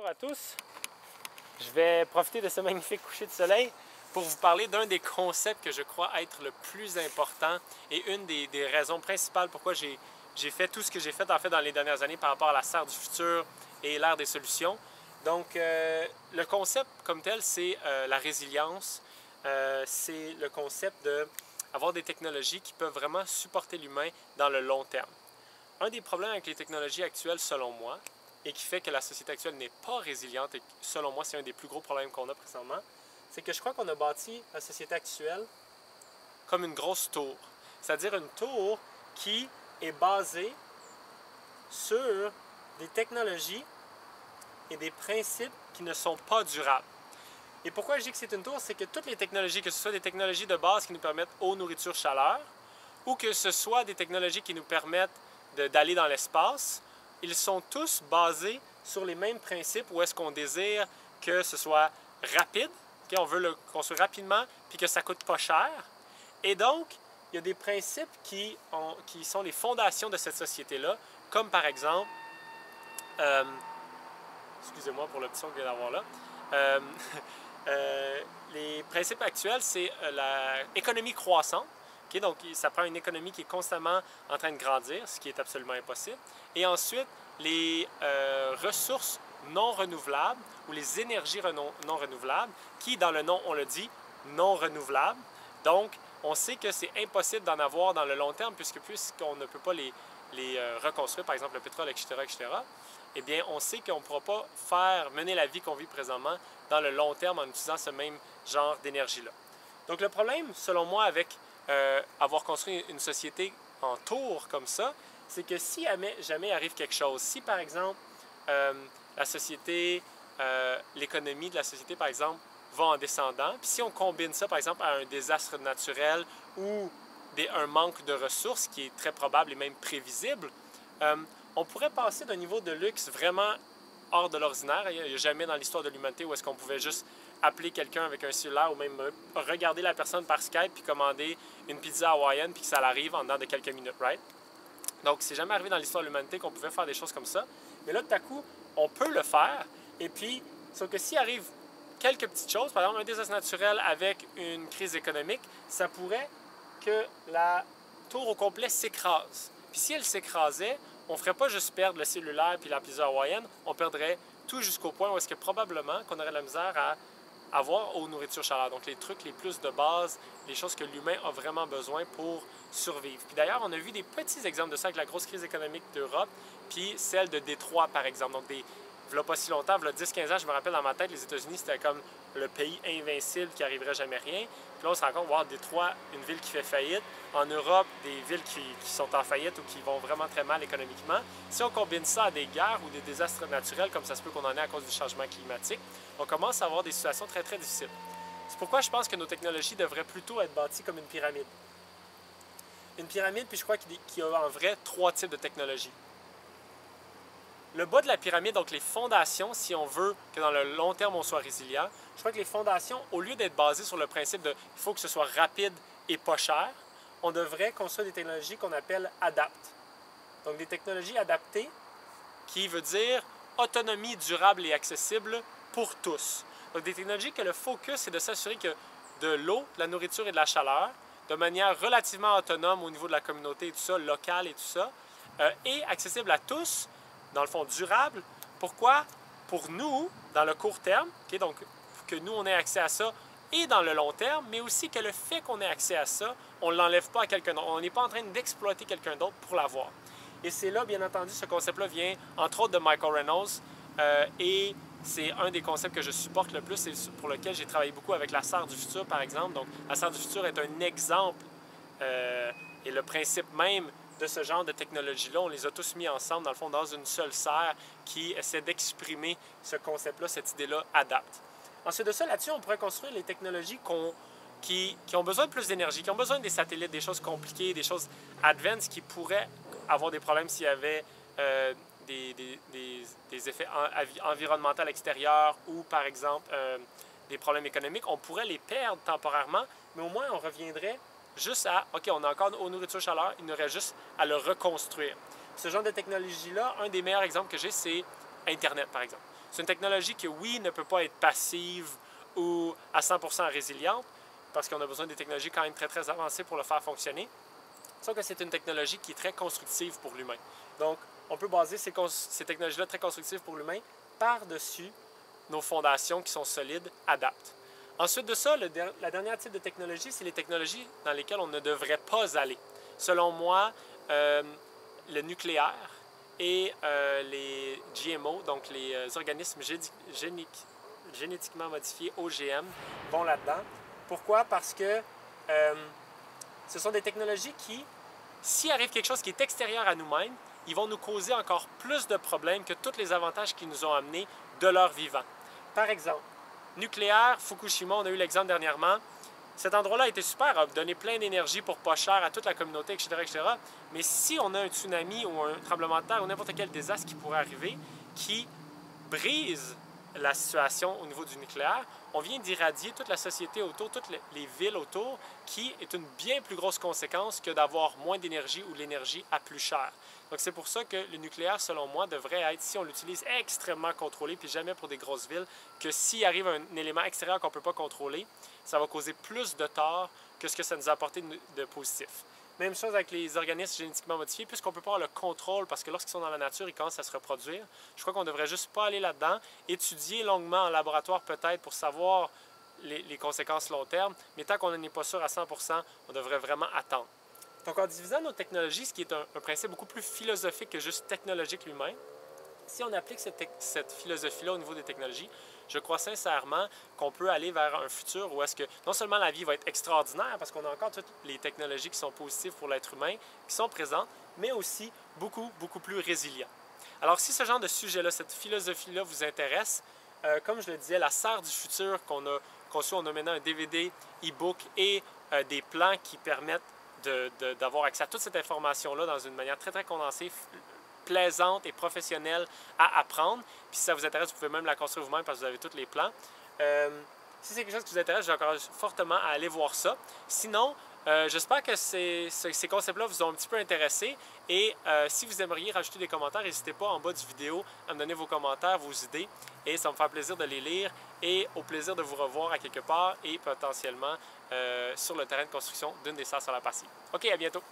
à tous. Je vais profiter de ce magnifique coucher de soleil pour vous parler d'un des concepts que je crois être le plus important et une des raisons principales pourquoi j'ai fait tout ce que j'ai fait en fait dans les dernières années par rapport à la serre du futur et l'ère des solutions. Donc, le concept comme tel, c'est la résilience. C'est le concept d'avoir des technologies qui peuvent vraiment supporter l'humain dans le long terme. Un des problèmes avec les technologies actuelles, selon moi, et qui fait que la société actuelle n'est pas résiliente, et selon moi, c'est un des plus gros problèmes qu'on a présentement, c'est que je crois qu'on a bâti la société actuelle comme une grosse tour. C'est-à-dire une tour qui est basée sur des technologies et des principes qui ne sont pas durables. Et pourquoi je dis que c'est une tour? C'est que toutes les technologies, que ce soit des technologies de base qui nous permettent eau, nourriture, chaleur, ou que ce soit des technologies qui nous permettent d'aller dans l'espace, ils sont tous basés sur les mêmes principes où est-ce qu'on désire que ce soit rapide, on veut le construire rapidement, puis que ça ne coûte pas cher. Et donc, il y a des principes qui sont les fondations de cette société-là, comme par exemple, excusez-moi pour le petit son que je viens d'avoir là, les principes actuels, c'est l'économie croissante. Okay, donc, ça prend une économie qui est constamment en train de grandir, ce qui est absolument impossible. Et ensuite, les ressources non renouvelables ou les énergies non renouvelables, qui, dans le nom, on le dit, non renouvelables. Donc, on sait que c'est impossible d'en avoir dans le long terme, puisqu'on ne peut pas les reconstruire, par exemple le pétrole, etc., eh bien, on sait qu'on ne pourra pas mener la vie qu'on vit présentement dans le long terme en utilisant ce même genre d'énergie-là. Donc, le problème, selon moi, avec avoir construit une société en tour comme ça, c'est que si jamais arrive quelque chose, si par exemple la société, l'économie de la société par exemple va en descendant, puis si on combine ça par exemple à un désastre naturel ou un manque de ressources qui est très probable et même prévisible, on pourrait passer d'un niveau de luxe vraiment hors de l'ordinaire. Il n'y a jamais dans l'histoire de l'humanité où est-ce qu'on pouvait juste appeler quelqu'un avec un cellulaire ou même regarder la personne par Skype puis commander une pizza hawaïenne puis que ça l'arrive en dedans de quelques minutes, right? Donc, c'est jamais arrivé dans l'histoire de l'humanité qu'on pouvait faire des choses comme ça. Mais là, tout à coup, on peut le faire. Et puis, sauf que s'il arrive quelques petites choses, par exemple un désastre naturel avec une crise économique, ça pourrait que la tour au complet s'écrase. Puis si elle s'écrasait, on ne ferait pas juste perdre le cellulaire puis la pizza hawaïenne, on perdrait tout jusqu'au point où est-ce que probablement qu'on aurait la misère à avoir eau, nourriture, chaleur. Donc les trucs les plus de base, les choses que l'humain a vraiment besoin pour survivre. Puis d'ailleurs, on a vu des petits exemples de ça avec la grosse crise économique d'Europe, puis celle de Détroit, par exemple. Donc il n'y a pas si longtemps, il y a 10-15 ans, je me rappelle dans ma tête, les États-Unis, c'était comme le pays invincible qui n'arriverait jamais rien. Puis là, on se rend compte, voir Détroit, une ville qui fait faillite. En Europe, des villes qui sont en faillite ou qui vont vraiment très mal économiquement. Si on combine ça à des guerres ou des désastres naturels, comme ça se peut qu'on en ait à cause du changement climatique, on commence à avoir des situations très, très difficiles. C'est pourquoi je pense que nos technologies devraient plutôt être bâties comme une pyramide. Une pyramide, puis je crois qu'il y a en vrai 3 types de technologies. Le bas de la pyramide, donc les fondations, si on veut que dans le long terme on soit résilient, je crois que les fondations, au lieu d'être basées sur le principe de il faut que ce soit rapide et pas cher, on devrait construire des technologies qu'on appelle ADAPT. Donc des technologies adaptées, qui veut dire autonomie durable et accessible pour tous. Donc des technologies que le focus est de s'assurer que de l'eau, de la nourriture et de la chaleur, de manière relativement autonome au niveau de la communauté et tout ça, locale et tout ça, et accessible à tous, dans le fond durable. Pourquoi? Pour nous, dans le court terme, okay, donc que nous, on ait accès à ça, et dans le long terme, mais aussi que le fait qu'on ait accès à ça, on ne l'enlève pas à quelqu'un d'autre. On n'est pas en train d'exploiter quelqu'un d'autre pour l'avoir. Et c'est là, bien entendu, ce concept-là vient, entre autres, de Michael Reynolds, et c'est un des concepts que je supporte le plus et pour lequel j'ai travaillé beaucoup avec la serre du futur, par exemple. Donc, la serre du futur est un exemple et le principe même de ce genre de technologie-là, on les a tous mis ensemble, dans le fond, dans une seule serre qui essaie d'exprimer ce concept-là, cette idée-là, adapte. Ensuite de ça, là-dessus, on pourrait construire les technologies qui ont besoin de plus d'énergie, qui ont besoin des satellites, des choses compliquées, des choses advanced qui pourraient avoir des problèmes s'il y avait des effets environnementaux à l'extérieur ou, par exemple, des problèmes économiques. On pourrait les perdre temporairement, mais au moins, on reviendrait juste à, OK, on a encore eau, nourriture, chaleur, il nous aurait juste à le reconstruire. Ce genre de technologie-là, un des meilleurs exemples que j'ai, c'est Internet, par exemple. C'est une technologie qui, oui, ne peut pas être passive ou à 100% résiliente, parce qu'on a besoin des technologies quand même très, très avancées pour le faire fonctionner. Sauf que c'est une technologie qui est très constructive pour l'humain. Donc, on peut baser ces technologies-là très constructives pour l'humain par-dessus nos fondations qui sont solides, adaptent. Ensuite de ça, la dernière type de technologie, c'est les technologies dans lesquelles on ne devrait pas aller. Selon moi, le nucléaire et les GMO, donc les organismes génétiquement modifiés, OGM, vont là-dedans. Pourquoi? Parce que ce sont des technologies qui, s'il arrive quelque chose qui est extérieur à nous-mêmes, ils vont nous causer encore plus de problèmes que tous les avantages qu'ils nous ont amenés de leur vivant. Par exemple, nucléaire, Fukushima, on a eu l'exemple dernièrement. Cet endroit-là a été super, a donné plein d'énergie pour pas cher à toute la communauté, etc., etc. Mais si on a un tsunami ou un tremblement de terre ou n'importe quel désastre qui pourrait arriver, qui brise la situation au niveau du nucléaire, on vient d'irradier toute la société autour, toutes les villes autour, qui est une bien plus grosse conséquence que d'avoir moins d'énergie ou l'énergie à plus cher. Donc c'est pour ça que le nucléaire, selon moi, devrait être, si on l'utilise, extrêmement contrôlé, puis jamais pour des grosses villes, que s'il arrive un élément extérieur qu'on ne peut pas contrôler, ça va causer plus de tort que ce que ça nous a apporté de positif. Même chose avec les organismes génétiquement modifiés, puisqu'on ne peut pas avoir le contrôle, parce que lorsqu'ils sont dans la nature, ils commencent à se reproduire. Je crois qu'on ne devrait juste pas aller là-dedans, étudier longuement en laboratoire peut-être pour savoir les conséquences long terme, mais tant qu'on n'en est pas sûr à 100%, on devrait vraiment attendre. Donc en divisant nos technologies, ce qui est un principe beaucoup plus philosophique que juste technologique lui-même, si on applique cette philosophie-là au niveau des technologies, je crois sincèrement qu'on peut aller vers un futur où est-ce que non seulement la vie va être extraordinaire, parce qu'on a encore toutes les technologies qui sont positives pour l'être humain, qui sont présentes, mais aussi beaucoup, beaucoup plus résilients. Alors si ce genre de sujet-là, cette philosophie-là vous intéresse, comme je le disais, la serre du futur qu'on a conçue, on a maintenant un DVD, e-book et des plans qui permettent d'avoir accès à toute cette information-là dans une manière très, très condensée, plaisante et professionnelle à apprendre. Puis si ça vous intéresse, vous pouvez même la construire vous-même parce que vous avez tous les plans. Si c'est quelque chose qui vous intéresse, j'encourage fortement à aller voir ça. Sinon, j'espère que ces concepts-là vous ont un petit peu intéressé. Et si vous aimeriez rajouter des commentaires, n'hésitez pas en bas du vidéo à me donner vos commentaires, vos idées. Et ça me fait plaisir de les lire et au plaisir de vous revoir à quelque part et potentiellement sur le terrain de construction d'une des serres sur la partie. OK, à bientôt!